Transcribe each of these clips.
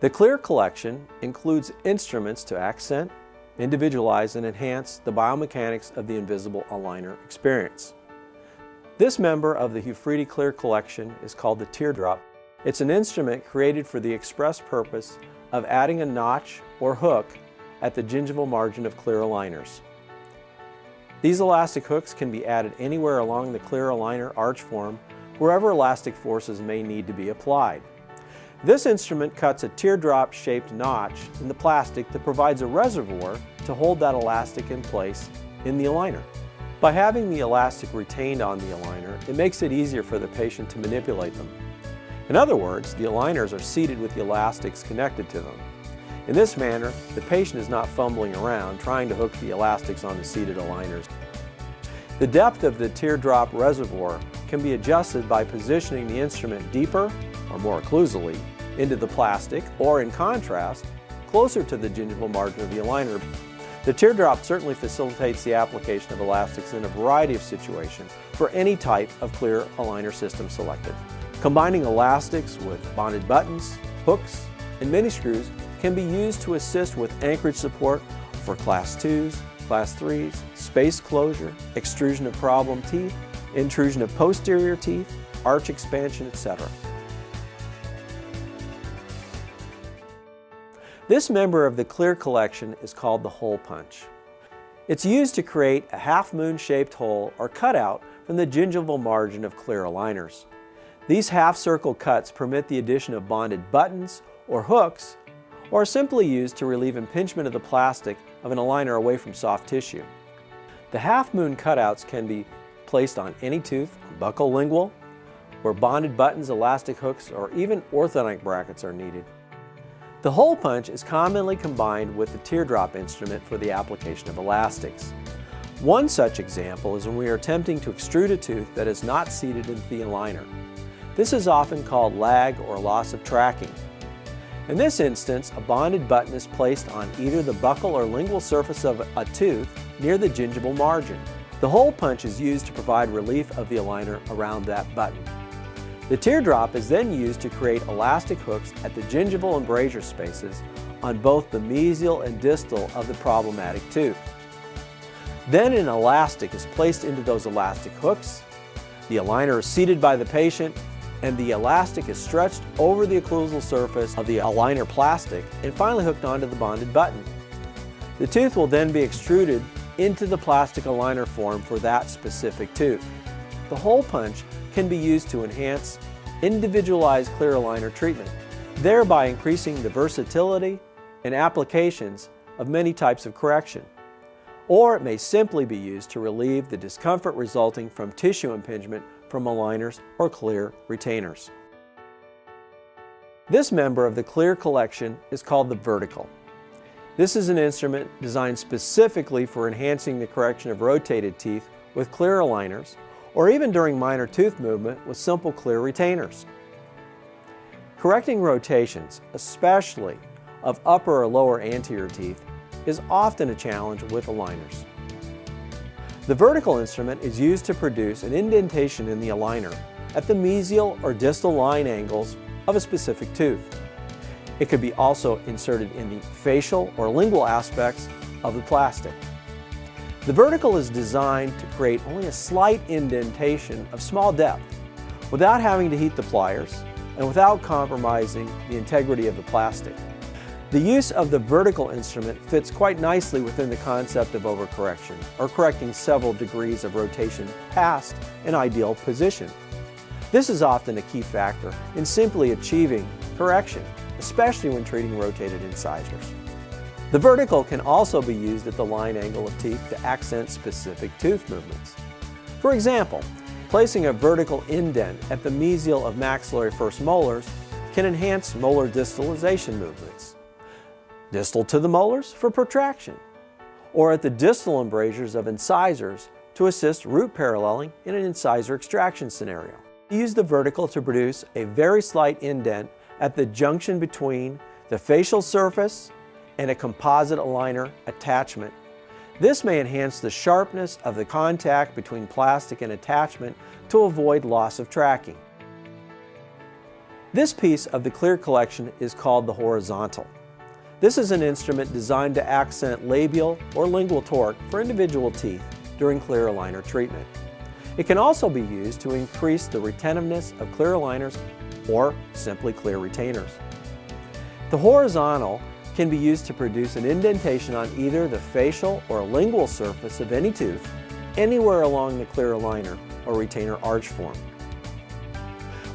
The Clear collection includes instruments to accent, individualize, and enhance the biomechanics of the invisible aligner experience. This member of the Hufredi Clear collection is called the teardrop. It's an instrument created for the express purpose of adding a notch or hook at the gingival margin of clear aligners. These elastic hooks can be added anywhere along the clear aligner arch form, wherever elastic forces may need to be applied. This instrument cuts a teardrop-shaped notch in the plastic that provides a reservoir to hold that elastic in place in the aligner. By having the elastic retained on the aligner, it makes it easier for the patient to manipulate them. In other words, the aligners are seated with the elastics connected to them. In this manner, the patient is not fumbling around trying to hook the elastics on the seated aligners. The depth of the teardrop reservoir can be adjusted by positioning the instrument deeper or more occlusally into the plastic, or in contrast, closer to the gingival margin of the aligner. The teardrop certainly facilitates the application of elastics in a variety of situations for any type of clear aligner system selected. Combining elastics with bonded buttons, hooks, and mini screws can be used to assist with anchorage support for Class 2s, Class 3s, space closure, extrusion of problem teeth, intrusion of posterior teeth, arch expansion, etc. This member of the Clear collection is called the hole punch. It's used to create a half-moon shaped hole or cutout from the gingival margin of clear aligners. These half-circle cuts permit the addition of bonded buttons or hooks, or are simply used to relieve impingement of the plastic of an aligner away from soft tissue. The half-moon cutouts can be placed on any tooth, buccal lingual, where bonded buttons, elastic hooks, or even orthodontic brackets are needed. The hole punch is commonly combined with the teardrop instrument for the application of elastics. One such example is when we are attempting to extrude a tooth that is not seated into the aligner. This is often called lag or loss of tracking. In this instance, a bonded button is placed on either the buccal or lingual surface of a tooth near the gingival margin. The hole punch is used to provide relief of the aligner around that button. The teardrop is then used to create elastic hooks at the gingival embrasure spaces on both the mesial and distal of the problematic tooth. Then an elastic is placed into those elastic hooks, the aligner is seated by the patient, and the elastic is stretched over the occlusal surface of the aligner plastic and finally hooked onto the bonded button. The tooth will then be extruded into the plastic aligner form for that specific tooth. The hole punch can be used to enhance individualized clear aligner treatment, thereby increasing the versatility and applications of many types of correction. Or it may simply be used to relieve the discomfort resulting from tissue impingement from aligners or clear retainers. This member of the Clear collection is called the vertical. This is an instrument designed specifically for enhancing the correction of rotated teeth with clear aligners, or even during minor tooth movement with simple clear retainers. Correcting rotations, especially of upper or lower anterior teeth, is often a challenge with aligners. The vertical instrument is used to produce an indentation in the aligner at the mesial or distal line angles of a specific tooth. It could be also inserted in the facial or lingual aspects of the plastic. The vertical is designed to create only a slight indentation of small depth without having to heat the pliers and without compromising the integrity of the plastic. The use of the vertical instrument fits quite nicely within the concept of overcorrection, or correcting several degrees of rotation past an ideal position. This is often a key factor in simply achieving correction, especially when treating rotated incisors. The vertical can also be used at the line angle of teeth to accent specific tooth movements. For example, placing a vertical indent at the mesial of maxillary first molars can enhance molar distalization movements. Distal to the molars for protraction, or at the distal embrasures of incisors to assist root paralleling in an incisor extraction scenario. Use the vertical to produce a very slight indent at the junction between the facial surface and a composite aligner attachment. This may enhance the sharpness of the contact between plastic and attachment to avoid loss of tracking. This piece of the Clear collection is called the horizontal. This is an instrument designed to accent labial or lingual torque for individual teeth during clear aligner treatment. It can also be used to increase the retentiveness of clear aligners or simply clear retainers. The horizontal can be used to produce an indentation on either the facial or lingual surface of any tooth, anywhere along the clear aligner or retainer arch form.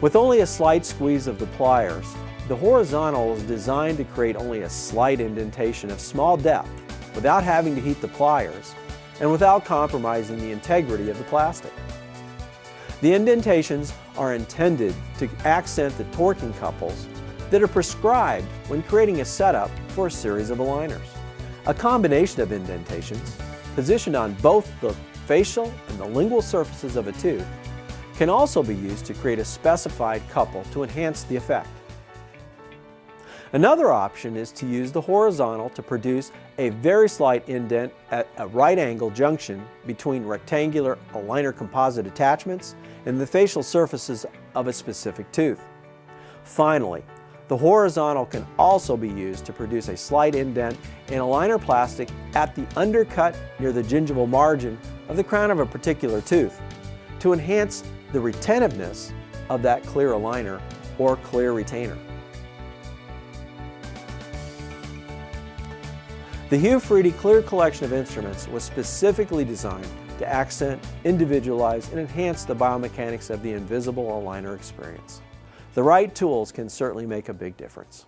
With only a slight squeeze of the pliers, the horizontal is designed to create only a slight indentation of small depth without having to heat the pliers and without compromising the integrity of the plastic. The indentations are intended to accent the torquing couples that are prescribed when creating a setup for a series of aligners. A combination of indentations, positioned on both the facial and the lingual surfaces of a tooth, can also be used to create a specified couple to enhance the effect. Another option is to use the horizontal to produce a very slight indent at a right angle junction between rectangular aligner composite attachments and the facial surfaces of a specific tooth. Finally, the horizontal can also be used to produce a slight indent in aligner plastic at the undercut near the gingival margin of the crown of a particular tooth to enhance the retentiveness of that clear aligner or clear retainer. The Hugh Freedy Clear collection of instruments was specifically designed to accent, individualize, and enhance the biomechanics of the invisible aligner experience. The right tools can certainly make a big difference.